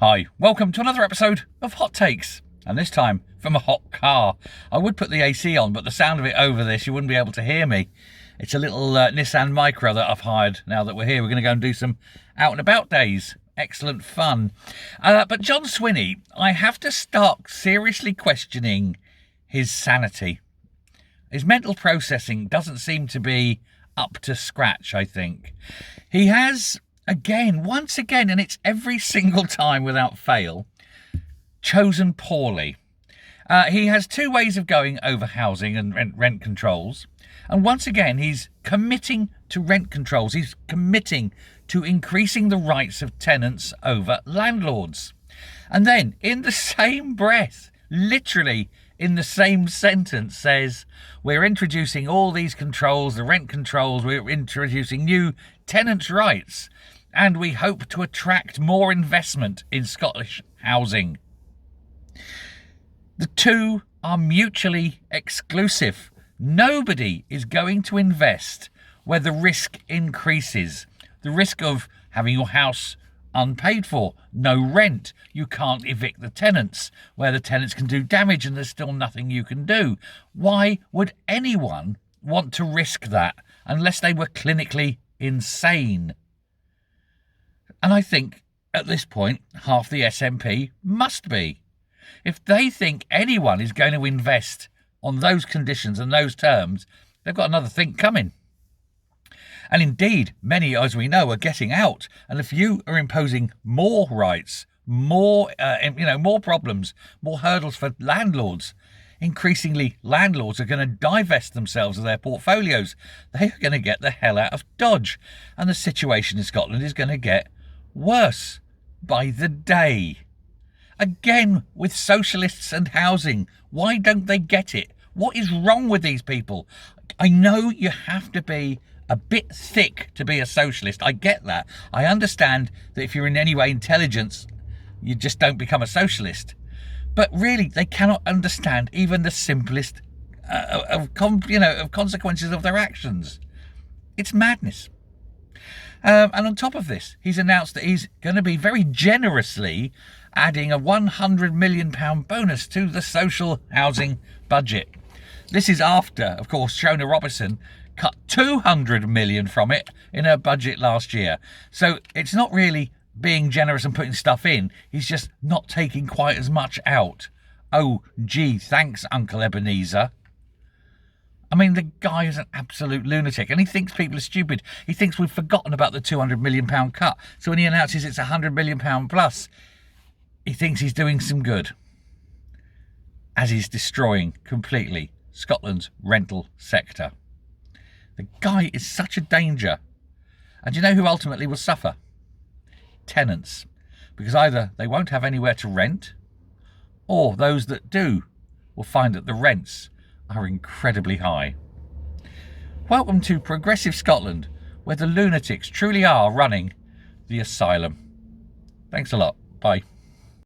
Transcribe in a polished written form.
Hi, welcome to another episode of Hot Takes, and this time from a hot car. I would put the AC on, but the sound of it over this, you wouldn't be able to hear me. It's a little Nissan Micra that I've hired now that we're here. We're going to go and do some out and about days. Excellent fun. But John Swinney, I have to start seriously questioning his sanity. His mental processing doesn't seem to be up to scratch, I think. He has, once again, and it's every single time without fail, chosen poorly. He has two ways of going over housing and rent controls. And once again, he's committing to rent controls. He's committing to increasing the rights of tenants over landlords. And then, in the same breath, literally in the same sentence, says, we're introducing all these controls, the rent controls, we're introducing new tenants' rights, and we hope to attract more investment in Scottish housing. The two are mutually exclusive. Nobody is going to invest where the risk increases. The risk of having your house unpaid for, no rent, you can't evict the tenants, where the tenants can do damage and there's still nothing you can do. Why would anyone want to risk that unless they were clinically insane? And I think at this point, half the SNP must be. If they think anyone is going to invest on those conditions and those terms, they've got another thing coming. And indeed, many, as we know, are getting out. And if you are imposing more rights, more problems, more hurdles for landlords, increasingly landlords are going to divest themselves of their portfolios. They are going to get the hell out of Dodge. And the situation in Scotland is going to get worse by the day. Again, with socialists and housing, why don't they get it? What is wrong with these people? I know you have to be a bit thick to be a socialist. I get that. I understand that if you're in any way intelligent, you just don't become a socialist. But really, they cannot understand even the simplest of consequences of their actions. It's madness. And on top of this, he's announced that he's going to be very generously adding a £100 million bonus to the social housing budget. This is after, of course, Shona Robertson cut 200 million from it in her budget last year. So it's not really being generous and putting stuff in. He's just not taking quite as much out. Oh, gee, thanks, Uncle Ebenezer. I mean, the guy is an absolute lunatic, and he thinks people are stupid. He thinks we've forgotten about the £200 million cut. So when he announces it's £100 million plus, he thinks he's doing some good, as he's destroying completely Scotland's rental sector. The guy is such a danger. And you know who ultimately will suffer? Tenants. Because either they won't have anywhere to rent, or those that do will find that the rents are incredibly high. Welcome to progressive Scotland, where the lunatics truly are running the asylum. Thanks a lot. Bye.